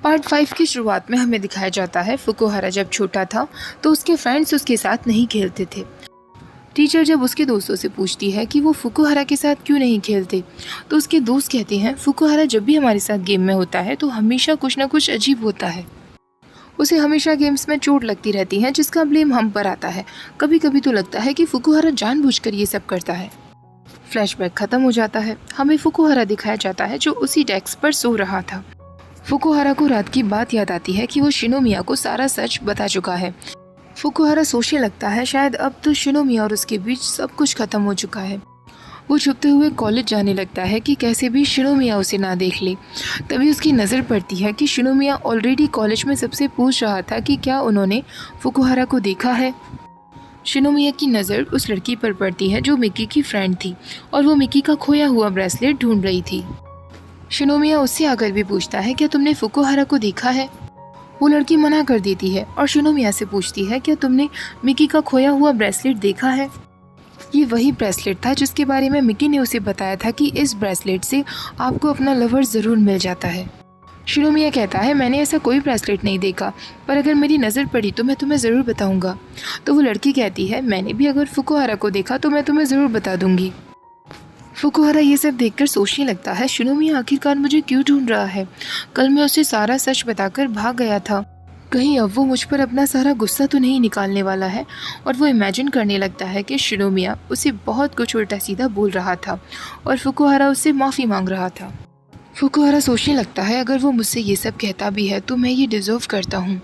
Part 5 की शुरुआत में हमें दिखाया जाता है फुकुहारा जब छोटा था तो उसके फ्रेंड्स उसके साथ नहीं खेलते थे। टीचर जब उसके दोस्तों से पूछती है कि वो फुकुहारा के साथ क्यों नहीं खेलते, तो उसके दोस्त कहते हैं फुकुहारा जब भी हमारे साथ गेम में होता है तो हमेशा कुछ ना कुछ अजीब होता है। उसे हमेशा गेम्स में चोट लगती रहती है जिसका ब्लेम हम पर आता है। कभी कभी तो लगता है कि फुकुहारा जानबूझकर ये सब करता है। फ्लैशबैक खत्म हो जाता है। हमें फुकुहारा दिखाया जाता है जो उसी डेस्क पर सो रहा था। फुकुहारा को रात की बात याद आती है कि वो शिनोमिया को सारा सच बता चुका है। फुकुहारा सोचने लगता है शायद अब तो शिनोमिया और उसके बीच सब कुछ खत्म हो चुका है। वो छुपते हुए कॉलेज जाने लगता है कि कैसे भी शिनोमिया उसे ना देख ले। तभी उसकी नज़र पड़ती है कि शिनोमिया ऑलरेडी कॉलेज में सबसे पूछ रहा था कि क्या उन्होंने फुकुहारा को देखा है। शिनोमिया की नज़र उस लड़की पर पड़ती है जो मिकी की फ्रेंड थी और वो मिकी का खोया हुआ ब्रेसलेट ढूंढ रही थी। शिनोमिया उससे आकर भी पूछता है क्या तुमने फुकुहारा को देखा है। वो लड़की मना कर देती है और शिनोमिया से पूछती है क्या तुमने मिकी का खोया हुआ ब्रेसलेट देखा है। ये वही ब्रेसलेट था जिसके बारे में मिकी ने उसे बताया था कि इस ब्रेसलेट से आपको अपना लवर ज़रूर मिल जाता है। शिनोमिया कहता है मैंने ऐसा कोई ब्रेसलेट नहीं देखा, पर अगर मेरी नज़र पड़ी तो मैं तुम्हें ज़रूर बताऊंगा। तो वो लड़की कहती है मैंने भी अगर फुकुहारा को देखा तो मैं तुम्हें ज़रूर बता दूंगी। फुकुहारा ये सब देखकर सोचने लगता है शिनोमिया आखिरकार मुझे क्यों ढूंढ रहा है। कल मैं उसे सारा सच बताकर भाग गया था, कहीं अब वो मुझ पर अपना सारा गुस्सा तो नहीं निकालने वाला है। और वो इमेजिन करने लगता है कि शिनोमिया उसे बहुत कुछ उल्टा सीधा बोल रहा था और फुकुहारा उससे माफ़ी मांग रहा था। फुकुहारा सोचने लगता है अगर वो मुझसे ये सब कहता भी है तो मैं ये डिज़र्व करता हूँ।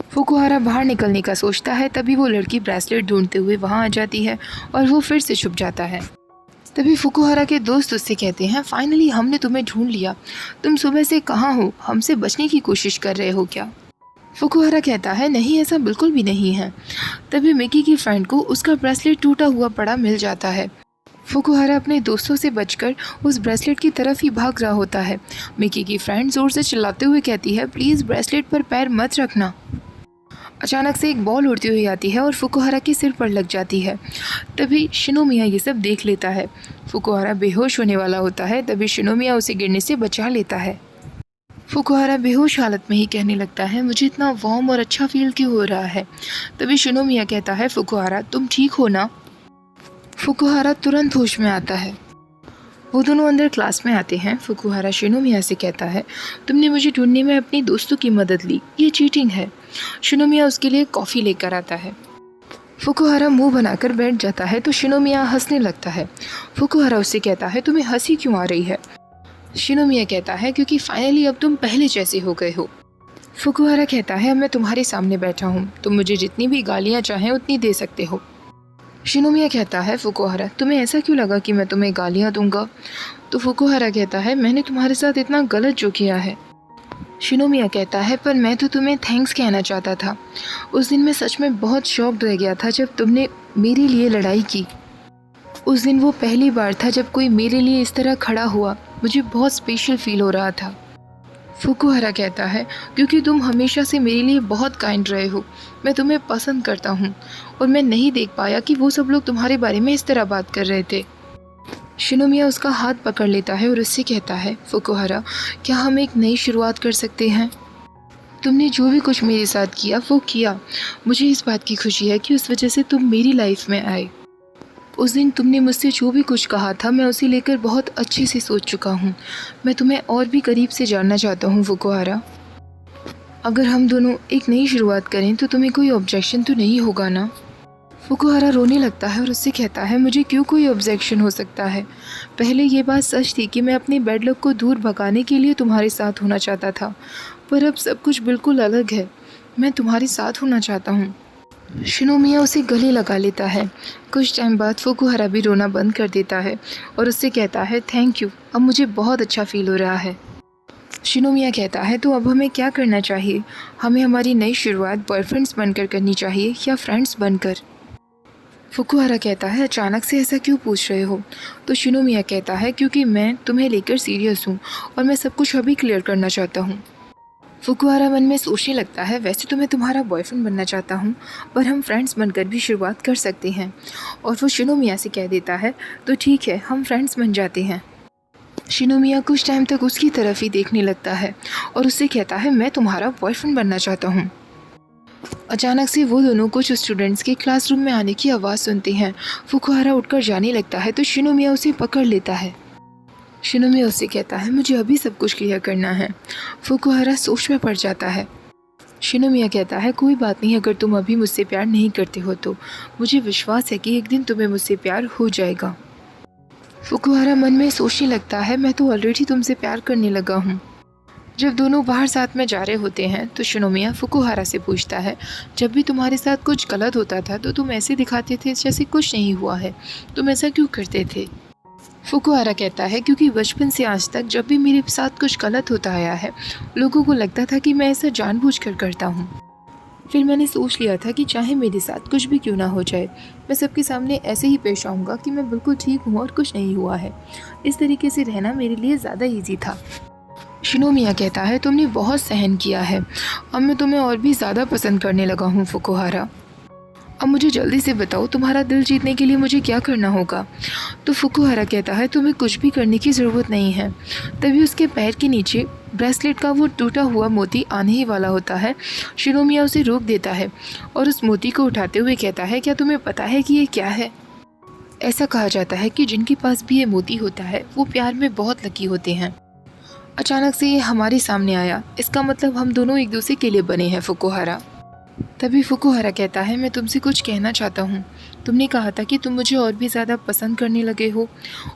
फुकुहारा बाहर निकलने का सोचता है, तभी वो लड़की ब्रेसलेट ढूंढते हुए वहाँ आ जाती है और वो फिर से छुप जाता है। तभी फुकुहारा के दोस्त उससे कहते हैं फाइनली हमने तुम्हें ढूंढ लिया, तुम सुबह से कहाँ हो, हमसे बचने की कोशिश कर रहे हो क्या। फुकुहारा कहता है नहीं ऐसा बिल्कुल भी नहीं है। तभी मिकी की फ्रेंड को उसका ब्रेसलेट टूटा हुआ पड़ा मिल जाता है। फुकुहारा अपने दोस्तों से बचकर उस ब्रेसलेट की तरफ ही भाग रहा होता है। मिकी की फ्रेंड जोर से चिल्लाते हुए कहती है प्लीज़ ब्रेसलेट पर पैर मत रखना। अचानक से एक बॉल उड़ती हुई आती है और फुकुहारा के सिर पर लग जाती है। तभी शिनोमिया ये सब देख लेता है। फुकुहारा बेहोश होने वाला होता है, तभी शिनोमिया उसे गिरने से बचा लेता है। फुकुहारा बेहोश हालत में ही कहने लगता है मुझे इतना वार्म और अच्छा फील क्यों हो रहा है। तभी शिनोमिया कहता है फुकुहारा तुम ठीक हो ना। फुकुहारा तुरंत होश में आता है। वो दोनों अंदर क्लास में आते हैं। फुकुहारा शिनोमिया से कहता है तुमने मुझे ढूंढने में अपनी दोस्तों की मदद ली, ये चीटिंग है। शिनोमिया उसके लिए कॉफ़ी लेकर आता है। फुकुहारा मुंह बनाकर बैठ जाता है तो शिनोमिया हंसने लगता है। फुकुहारा उससे कहता है तुम्हें हंसी क्यों आ रही है। शिनोमिया कहता है क्योंकि फाइनली अब तुम पहले जैसे हो गए हो। फुकुहारा कहता है अब मैं तुम्हारे सामने बैठा हूँ, तुम मुझे जितनी भी गालियाँ चाहें उतनी दे सकते हो। शिनोमिया कहता है फुकुहारा तुम्हें ऐसा क्यों लगा कि मैं तुम्हें गालियाँ दूंगा। तो फुकुहारा कहता है मैंने तुम्हारे साथ इतना गलत जो किया है। शिनोमिया कहता है पर मैं तो तुम्हें थैंक्स कहना चाहता था। उस दिन मैं सच में बहुत शॉक्ड रह गया था जब तुमने मेरे लिए लड़ाई की। उस दिन वो पहली बार था जब कोई मेरे लिए इस तरह खड़ा हुआ, मुझे बहुत स्पेशल फील हो रहा था। फुकुहारा कहता है क्योंकि तुम हमेशा से मेरे लिए बहुत काइंड रहे हो, मैं तुम्हें पसंद करता हूँ और मैं नहीं देख पाया कि वो सब लोग तुम्हारे बारे में इस तरह बात कर रहे थे। शिनोमिया उसका हाथ पकड़ लेता है और उससे कहता है फुकुहारा क्या हम एक नई शुरुआत कर सकते हैं। तुमने जो भी कुछ मेरे साथ किया वो किया, मुझे इस बात की खुशी है कि उस वजह से तुम मेरी लाइफ में आए। उस दिन तुमने मुझसे जो भी कुछ कहा था मैं उसे लेकर बहुत अच्छे से सोच चुका हूँ। मैं तुम्हें और भी करीब से जानना चाहता हूँ फुकुहारा। अगर हम दोनों एक नई शुरुआत करें तो तुम्हें कोई ऑब्जेक्शन तो नहीं होगा ना। फुकुहारा रोने लगता है और उससे कहता है मुझे क्यों कोई ऑब्जेक्शन हो सकता है। पहले ये बात सच थी कि मैं अपने बैड लक को दूर भगाने के लिए तुम्हारे साथ होना चाहता था, पर अब सब कुछ बिल्कुल अलग है। मैं तुम्हारे साथ होना चाहता हूँ। शिनोमिया उसे गले लगा लेता है। कुछ टाइम बाद फुकुहारा भी रोना बंद कर देता है और उससे कहता है थैंक यू, अब मुझे बहुत अच्छा फील हो रहा है। शिनोमिया कहता है तो अब हमें क्या करना चाहिए, हमें हमारी नई शुरुआत बॉयफ्रेंड्स बनकर करनी चाहिए या फ्रेंड्स बनकर। फुकुहारा कहता है अचानक से ऐसा क्यों पूछ रहे हो। तो शिनोमिया कहता है क्योंकि मैं तुम्हें लेकर सीरियस हूँ और मैं सब कुछ अभी क्लियर करना चाहता हूँ। फुकुहारा मन में सोचने लगता है वैसे तो मैं तुम्हारा बॉयफ्रेंड बनना चाहता हूँ, पर हम फ्रेंड्स बनकर भी शुरुआत कर सकते हैं। और वो शिनोमिया से कह देता है तो ठीक है हम फ्रेंड्स बन जाते हैं। शिनोमिया कुछ टाइम तक उसकी तरफ ही देखने लगता है और उससे कहता है मैं तुम्हारा बॉयफ्रेंड बनना चाहता हूँ। अचानक से वो दोनों कुछ स्टूडेंट्स के क्लासरूम में आने की आवाज़ सुनते हैं। फुकुहारा उठकर जाने लगता है तो शिनोमिया उसे पकड़ लेता है। शिनोमिया उससे कहता है मुझे अभी सब कुछ क्लियर करना है। फुकुहारा सोच में पड़ जाता है। शिनोमिया कहता है कोई बात नहीं, अगर तुम अभी मुझसे प्यार नहीं करते हो तो मुझे विश्वास है कि एक दिन तुम्हें मुझसे प्यार हो जाएगा। फुकुहारा मन में सोचने लगता है मैं तो ऑलरेडी तुमसे प्यार करने लगा हूँ। जब दोनों बाहर साथ में जा रहे होते हैं तो शिनोमिया फुकुहारा से पूछता है जब भी तुम्हारे साथ कुछ गलत होता था तो तुम ऐसे दिखाते थे जैसे कुछ नहीं हुआ है, तुम ऐसा क्यों करते थे? फुकुहारा कहता है क्योंकि बचपन से आज तक जब भी मेरे साथ कुछ गलत होता आया है लोगों को लगता था कि मैं ऐसा जानबूझकर करता हूँ। फिर मैंने सोच लिया था कि चाहे मेरे साथ कुछ भी क्यों ना हो जाए, मैं सबके सामने ऐसे ही पेश आऊँगा कि मैं बिल्कुल ठीक हूँ और कुछ नहीं हुआ है। इस तरीके से रहना मेरे लिए ज़्यादा ईजी था। शिनोमिया कहता है तुमने बहुत सहन किया है, अब मैं तुम्हें और भी ज़्यादा पसंद करने लगा हूँ फुकुहारा। अब मुझे जल्दी से बताओ तुम्हारा दिल जीतने के लिए मुझे क्या करना होगा? तो फुकुहारा कहता है तुम्हें कुछ भी करने की ज़रूरत नहीं है। तभी उसके पैर के नीचे ब्रेसलेट का वो टूटा हुआ मोती आने ही वाला होता है। शिनोमिया उसे रोक देता है और उस मोती को उठाते हुए कहता है क्या तुम्हें पता है कि ये क्या है? ऐसा कहा जाता है कि जिनके पास भी ये मोती होता है वो प्यार में बहुत लकी होते हैं। अचानक से ये हमारे सामने आया, इसका मतलब हम दोनों एक दूसरे के लिए बने हैं फुकुहारा। तभी फुकुहारा कहता है मैं तुमसे कुछ कहना चाहता हूँ। तुमने कहा था कि तुम मुझे और भी ज़्यादा पसंद करने लगे हो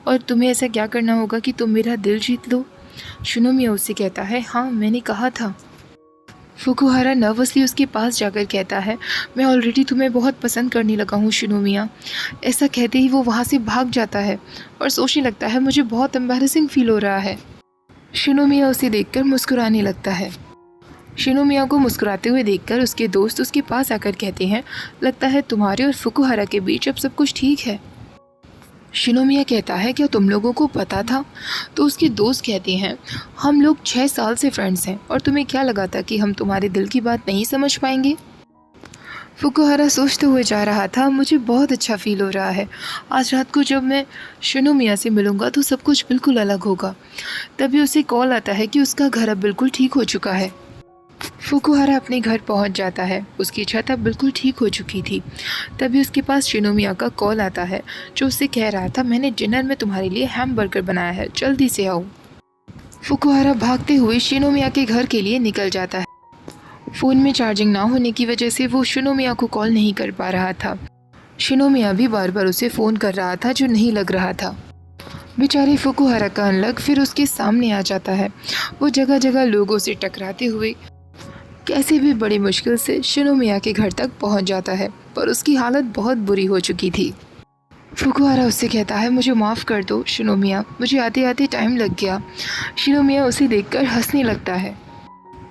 और तुम्हें ऐसा क्या करना होगा कि तुम मेरा दिल जीत लो? शिनोमिया उससे कहता है हाँ मैंने कहा था। फुकुहारा नर्वसली उसके पास जाकर कहता है मैं ऑलरेडी तुम्हें बहुत पसंद करने लगा हूँ शिनोमिया। ऐसा कहते ही वो वहाँ से भाग जाता है और सोचने लगता है मुझे बहुत एम्बैरेसिंग फील हो रहा है। शिनोमिया उसे देखकर मुस्कुराने लगता है। शिनोमिया को मुस्कुराते हुए देखकर उसके दोस्त उसके पास आकर कहते हैं लगता है तुम्हारे और फुकुहारा के बीच अब सब कुछ ठीक है। शिनोमिया कहता है क्या तुम लोगों को पता था? तो उसके दोस्त कहते हैं हम लोग 6 साल से फ्रेंड्स हैं और तुम्हें क्या लगा था कि हम तुम्हारे दिल की बात नहीं समझ पाएंगे? फुकुहारा सोचते हुए जा रहा था मुझे बहुत अच्छा फील हो रहा है, आज रात को जब मैं शिनोमिया से मिलूँगा तो सब कुछ बिल्कुल अलग होगा। तभी उसे कॉल आता है कि उसका घर अब बिल्कुल ठीक हो चुका है। फुकुहारा अपने घर पहुंच जाता है, उसकी छत अब बिल्कुल ठीक हो चुकी थी। तभी उसके पास शिनोमिया का कॉल आता है जो उससे कह रहा था मैंने डिनर में तुम्हारे लिए हैमबर्गर बनाया है, जल्दी से आओ। फुकुहारा भागते हुए शिनोमिया के घर के लिए निकल जाता है। फ़ोन में चार्जिंग ना होने की वजह से वो शिनोमिया को कॉल नहीं कर पा रहा था। शिनोमिया भी बार बार उसे फ़ोन कर रहा था जो नहीं लग रहा था। बेचारे फुकुहारा का अनलक फिर उसके सामने आ जाता है। वो जगह जगह लोगों से टकराते हुए कैसे भी बड़ी मुश्किल से शिनोमिया के घर तक पहुंच जाता है, पर उसकी हालत बहुत बुरी हो चुकी थी। फुकुहारा उससे कहता है मुझे माफ़ कर दो शिनोमिया, मुझे आते आते टाइम लग गया। शिनोमिया उसे देखकर हंसने लगता है।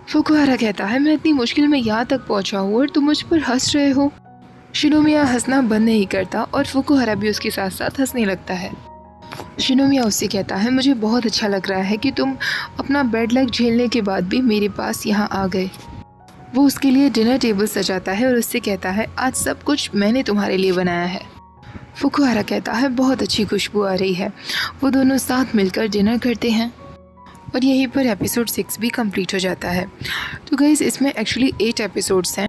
फुकुहारा कहता है मैं इतनी मुश्किल में यहाँ तक पहुँचा हूँ और तुम मुझ पर हंस रहे हो। शिनोमिया हंसना बंद नहीं करता और फुकुहारा भी उसके साथ साथ हंसने लगता है। शिनोमिया उससे कहता है मुझे बहुत अच्छा लग रहा है कि तुम अपना बैड लक झेलने के बाद भी मेरे पास यहाँ आ गए। वो उसके लिए डिनर टेबल सजाता है और उससे कहता है आज सब कुछ मैंने तुम्हारे लिए बनाया है। फुकुहारा कहता है बहुत अच्छी खुशबू आ रही है। वो दोनों साथ मिलकर डिनर करते हैं और यहीं पर एपिसोड 6 भी कंप्लीट हो जाता है। तो गाइस इसमें एक्चुअली 8 एपिसोड्स हैं।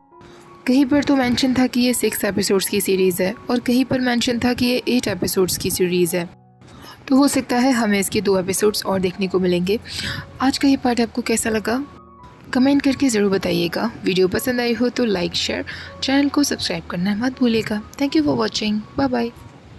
कहीं पर तो मेंशन था कि ये 6 एपिसोड्स की सीरीज़ है और कहीं पर मेंशन था कि ये 8 एपिसोड्स की सीरीज़ है। तो हो सकता है हमें इसके 2 एपिसोड्स और देखने को मिलेंगे। आज का ये पार्ट आपको कैसा लगा कमेंट करके ज़रूर बताइएगा। वीडियो पसंद आई हो तो लाइक शेयर, चैनल को सब्सक्राइब करना मत भूलिएगा। Thank you for watching, bye bye.